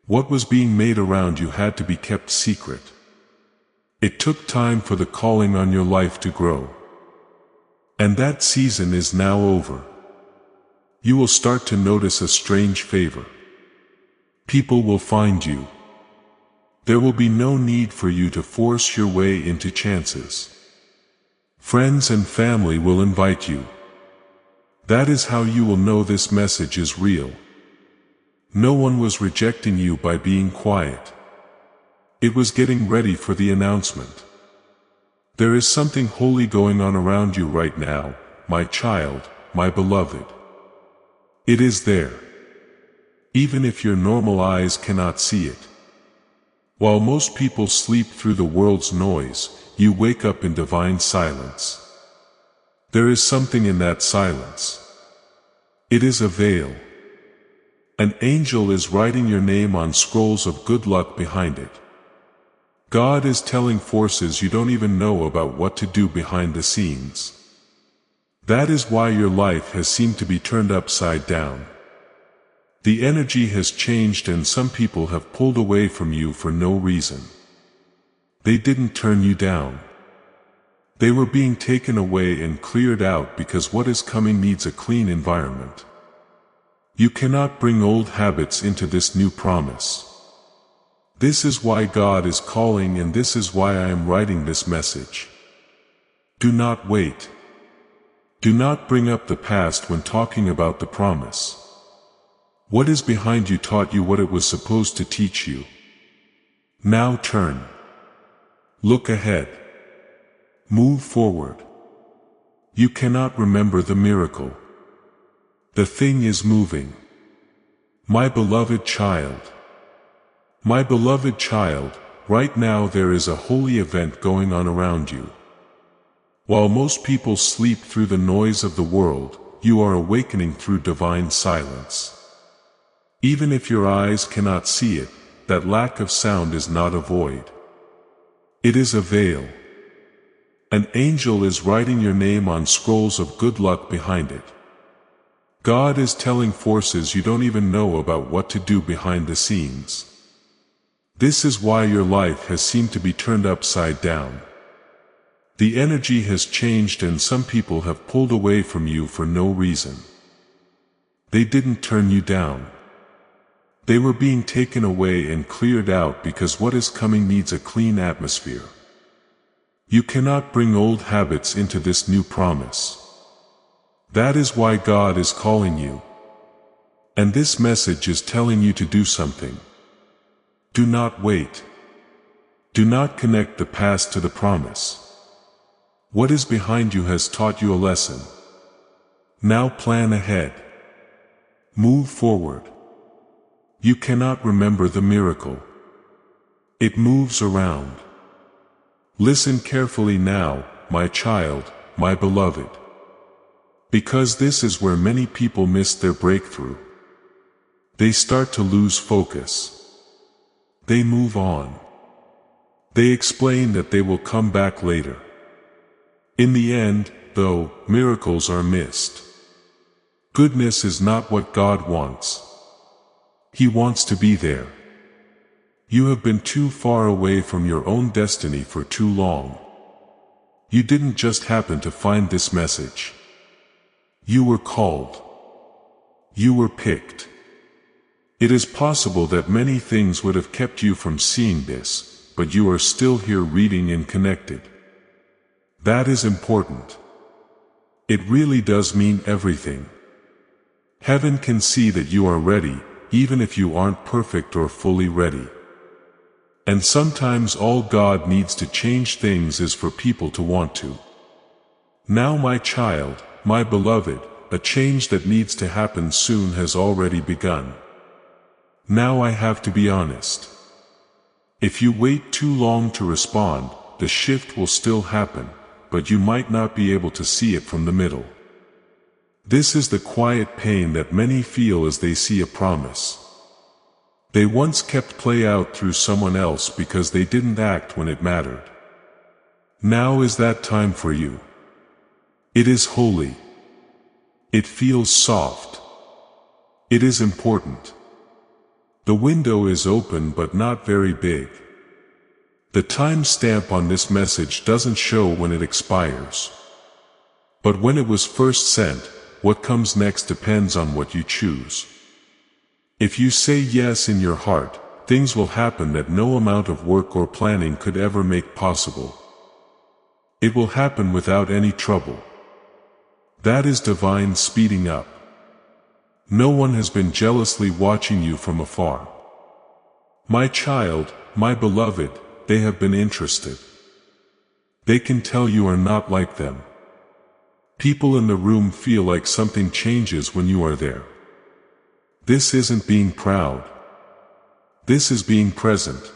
What was being made around you had to be kept secret. It took time for the calling on your life to grow. And that season is now over. You will start to notice a strange favor. People will find you. There will be no need for you to force your way into chances. Friends and family will invite you. That is how you will know this message is real. No one was rejecting you by being quiet. It was getting ready for the announcement. There is something holy going on around you right now, my child, my beloved. It is there. Even if your normal eyes cannot see it. While most people sleep through the world's noise, you wake up in divine silence. There is something in that silence. It is a veil. An angel is writing your name on scrolls of good luck behind it. God is telling forces you don't even know about what to do behind the scenes. That is why your life has seemed to be turned upside down. The energy has changed, and some people have pulled away from you for no reason. They didn't turn you down. They were being taken away and cleared out because what is coming needs a clean environment. You cannot bring old habits into this new promise. This is why God is calling, and this is why I am writing this message. Do not wait. Do not bring up the past when talking about the promise. What is behind you taught you what it was supposed to teach you. Now turn. Look ahead. Move forward. You cannot remember the miracle. The thing is moving. My beloved child. My beloved child, right now there is a holy event going on around you. While most people sleep through the noise of the world, you are awakening through divine silence. Even if your eyes cannot see it, that lack of sound is not a void. It is a veil. An angel is writing your name on scrolls of good luck behind it. God is telling forces you don't even know about what to do behind the scenes. This is why your life has seemed to be turned upside down. The energy has changed, and some people have pulled away from you for no reason. They didn't turn you down. They were being taken away and cleared out because what is coming needs a clean atmosphere. You cannot bring old habits into this new promise. That is why God is calling you. And this message is telling you to do something. Do not wait. Do not connect the past to the promise. What is behind you has taught you a lesson. Now plan ahead. Move forward. You cannot remember the miracle. It moves around. Listen carefully now, my child, my beloved. Because this is where many people miss their breakthrough. They start to lose focus. They move on. They explain that they will come back later. In the end, though, miracles are missed. Goodness is not what God wants. He wants to be there. You have been too far away from your own destiny for too long. You didn't just happen to find this message. You were called. You were picked. It is possible that many things would have kept you from seeing this, but you are still here reading and connected. That is important. It really does mean everything. Heaven can see that you are ready, even if you aren't perfect or fully ready. And sometimes all God needs to change things is for people to want to. Now, my child, my beloved, a change that needs to happen soon has already begun. Now I have to be honest. If you wait too long to respond, the shift will still happen, but you might not be able to see it from the middle. This is the quiet pain that many feel as they see a promise. They once kept play out through someone else because they didn't act when it mattered. Now is that time for you. It is holy. It feels soft. It is important. The window is open but not very big. The time stamp on this message doesn't show when it expires. But when it was first sent, what comes next depends on what you choose. If you say yes in your heart, things will happen that no amount of work or planning could ever make possible. It will happen without any trouble. That is divine speeding up. No one has been jealously watching you from afar. My child, my beloved, they have been interested. They can tell you are not like them. People in the room feel like something changes when you are there. This isn't being proud. This is being present.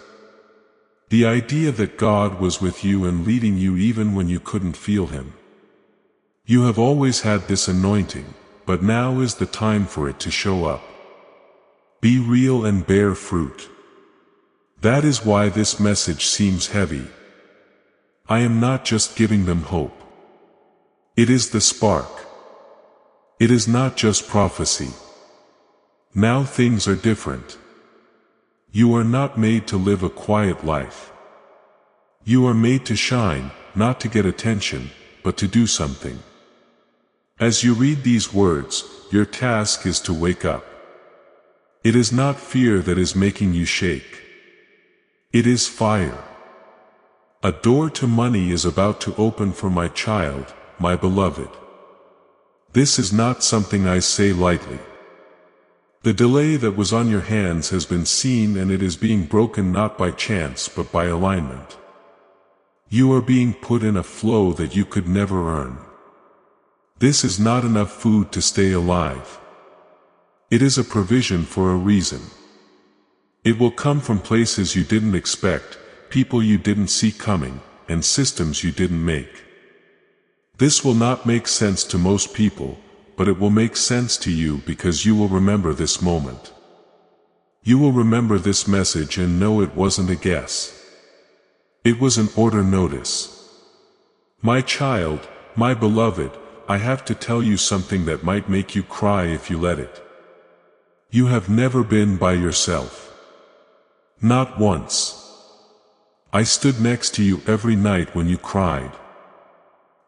The idea that God was with you and leading you even when you couldn't feel Him. You have always had this anointing, but now is the time for it to show up. Be real and bear fruit. That is why this message seems heavy. I am not just giving them hope. It is the spark. It is not just prophecy. Now things are different. You are not made to live a quiet life. You are made to shine, not to get attention, but to do something. As you read these words, your task is to wake up. It is not fear that is making you shake. It is fire. A door to money is about to open for my child, my beloved. This is not something I say lightly. The delay that was on your hands has been seen, and it is being broken not by chance but by alignment. You are being put in a flow that you could never earn. This is not enough food to stay alive. It is a provision for a reason. It will come from places you didn't expect, people you didn't see coming, and systems you didn't make. This will not make sense to most people, but it will make sense to you because you will remember this moment. You will remember this message and know it wasn't a guess. It was an order notice. My child, my beloved, I have to tell you something that might make you cry if you let it. You have never been by yourself. Not once. I stood next to you every night when you cried.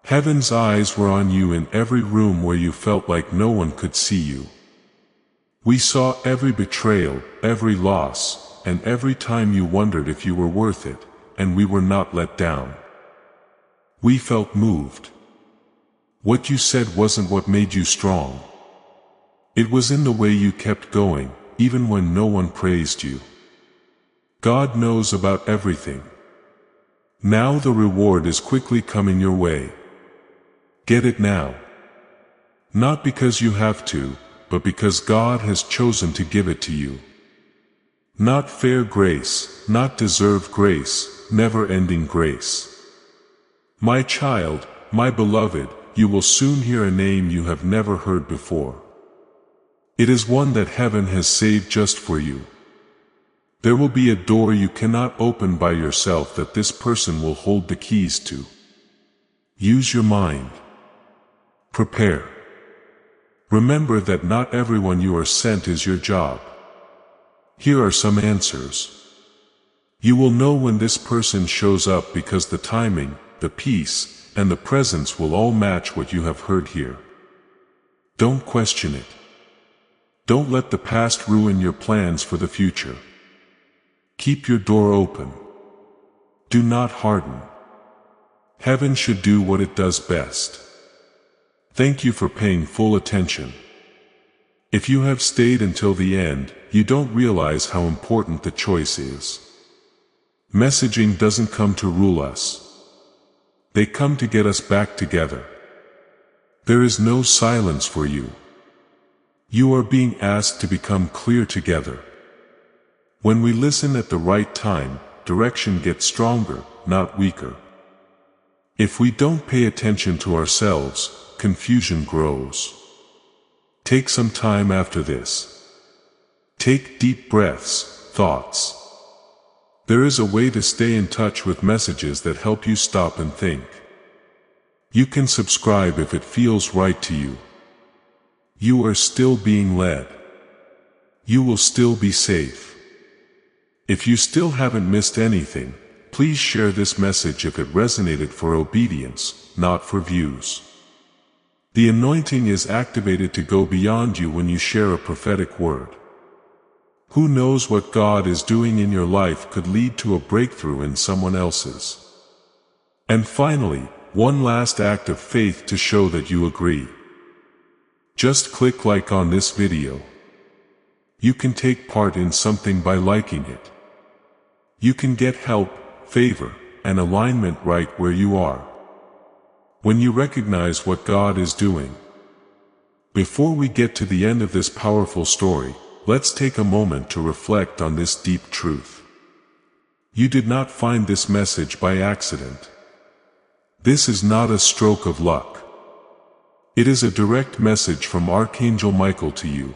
Heaven's eyes were on you in every room where you felt like no one could see you. We saw every betrayal, every loss, and every time you wondered if you were worth it, and we were not let down. We felt moved. What you said wasn't what made you strong. It was in the way you kept going, even when no one praised you. God knows about everything. Now the reward is quickly coming your way. Get it now. Not because you have to, but because God has chosen to give it to you. Not fair grace, not deserved grace, never-ending grace. My child, my beloved, you will soon hear a name you have never heard before. It is one that heaven has saved just for you. There will be a door you cannot open by yourself that this person will hold the keys to. Use your mind. Prepare. Remember that not everyone you are sent is your job. Here are some answers. You will know when this person shows up because the timing, the peace, and the presence will all match what you have heard here. Don't question it. Don't let the past ruin your plans for the future. Keep your door open. Do not harden. Heaven should do what it does best. Thank you for paying full attention. If you have stayed until the end, you don't realize how important the choice is. Messaging doesn't come to rule us. They come to get us back together. There is no silence for you. You are being asked to become clear together. When we listen at the right time, direction gets stronger, not weaker. If we don't pay attention to ourselves, confusion grows. Take some time after this. Take deep breaths, thoughts. There is a way to stay in touch with messages that help you stop and think. You can subscribe if it feels right to you. You are still being led. You will still be safe. If you still haven't missed anything, please share this message if it resonated for obedience, not for views. The anointing is activated to go beyond you when you share a prophetic word. Who knows what God is doing in your life could lead to a breakthrough in someone else's. And finally, one last act of faith to show that you agree. Just click like on this video. You can take part in something by liking it. You can get help, favor, and alignment right where you are. When you recognize what God is doing. Before we get to the end of this powerful story, let's take a moment to reflect on this deep truth. You did not find this message by accident. This is not a stroke of luck. It is a direct message from Archangel Michael to you.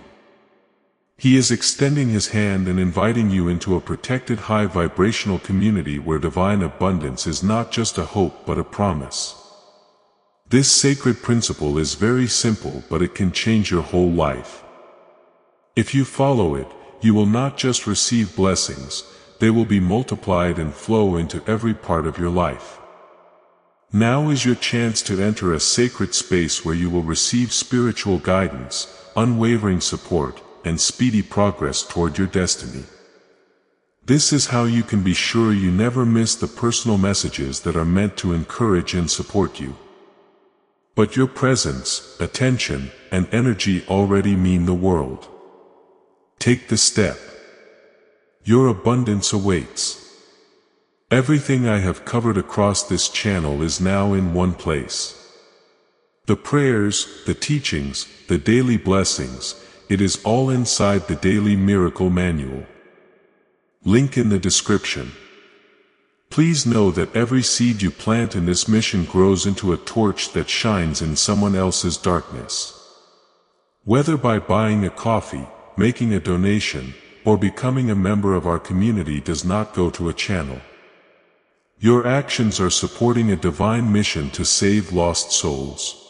He is extending his hand and inviting you into a protected high vibrational community where divine abundance is not just a hope but a promise. This sacred principle is very simple, but it can change your whole life. If you follow it, you will not just receive blessings, they will be multiplied and flow into every part of your life. Now is your chance to enter a sacred space where you will receive spiritual guidance, unwavering support, and speedy progress toward your destiny. This is how you can be sure you never miss the personal messages that are meant to encourage and support you. But your presence, attention, and energy already mean the world. Take the step. Your abundance awaits. Everything I have covered across this channel is now in one place. The prayers, the teachings, the daily blessings, it is all inside the Daily Miracle Manual. Link in the description. Please know that every seed you plant in this mission grows into a torch that shines in someone else's darkness. Whether by buying a coffee, making a donation, or becoming a member of our community does not go to a channel. Your actions are supporting a divine mission to save lost souls.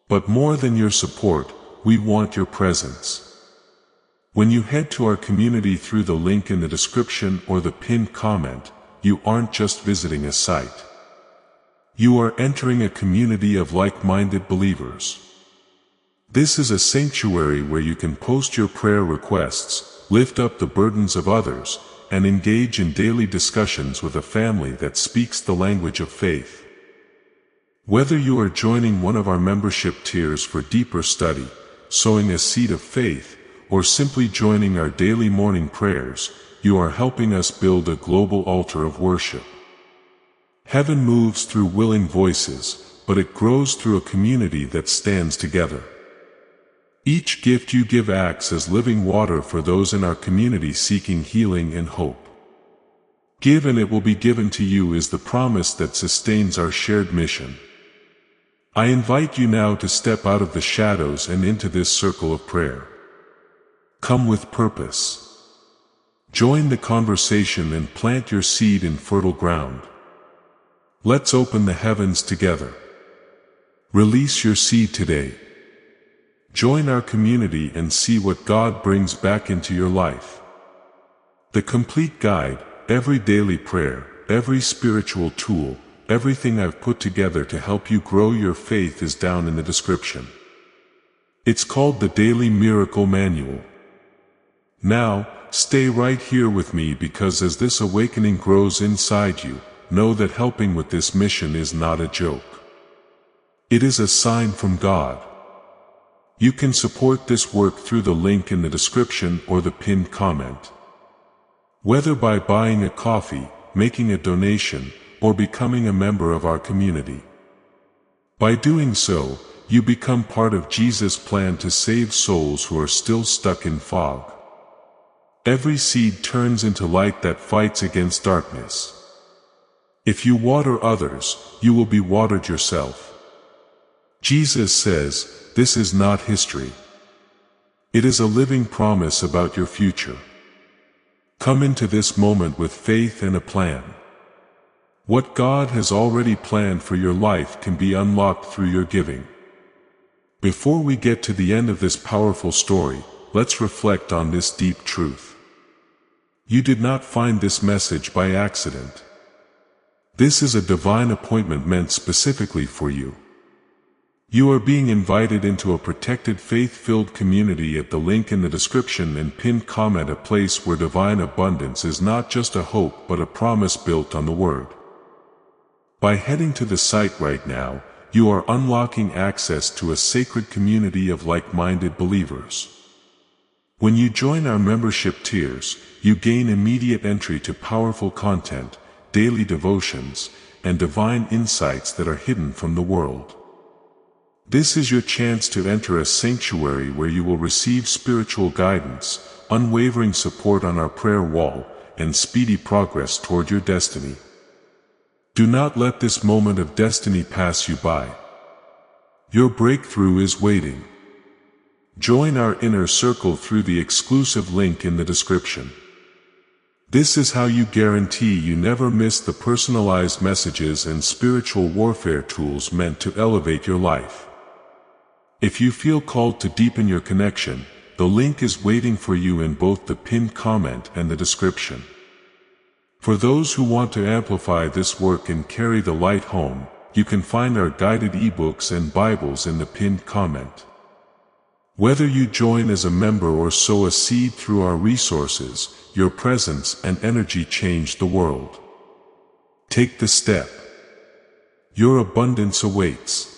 But more than your support, we want your presence. When you head to our community through the link in the description or the pinned comment, you aren't just visiting a site. You are entering a community of like-minded believers. This is a sanctuary where you can post your prayer requests, lift up the burdens of others, and engage in daily discussions with a family that speaks the language of faith. Whether you are joining one of our membership tiers for deeper study, sowing a seed of faith, or simply joining our daily morning prayers, you are helping us build a global altar of worship. Heaven moves through willing voices, but it grows through a community that stands together. Each gift you give acts as living water for those in our community seeking healing and hope. Give and it will be given to you is the promise that sustains our shared mission. I invite you now to step out of the shadows and into this circle of prayer. Come with purpose. Join the conversation and plant your seed in fertile ground. Let's open the heavens together. Release your seed today. Join our community and see what God brings back into your life. The complete guide, every daily prayer, every spiritual tool, everything I've put together to help you grow your faith is down in the description. It's called the Daily Miracle Manual. Now, stay right here with me because as this awakening grows inside you, know that helping with this mission is not a joke. It is a sign from God. You can support this work through the link in the description or the pinned comment. Whether by buying a coffee, making a donation, or becoming a member of our community. By doing so, you become part of Jesus' plan to save souls who are still stuck in fog. Every seed turns into light that fights against darkness. If you water others, you will be watered yourself. Jesus says, this is not history. It is a living promise about your future. Come into this moment with faith and a plan. What God has already planned for your life can be unlocked through your giving. Before we get to the end of this powerful story, let's reflect on this deep truth. You did not find this message by accident. This is a divine appointment meant specifically for you. You are being invited into a protected faith-filled community at the link in the description and pinned comment, a place where divine abundance is not just a hope but a promise built on the Word. By heading to the site right now, you are unlocking access to a sacred community of like-minded believers. When you join our membership tiers, you gain immediate entry to powerful content, daily devotions, and divine insights that are hidden from the world. This is your chance to enter a sanctuary where you will receive spiritual guidance, unwavering support on our prayer wall, and speedy progress toward your destiny. Do not let this moment of destiny pass you by. Your breakthrough is waiting. Join our inner circle through the exclusive link in the description. This is how you guarantee you never miss the personalized messages and spiritual warfare tools meant to elevate your life. If you feel called to deepen your connection, the link is waiting for you in both the pinned comment and the description. For those who want to amplify this work and carry the light home, you can find our guided ebooks and Bibles in the pinned comment. Whether you join as a member or sow a seed through our resources, your presence and energy change the world. Take the step. Your abundance awaits.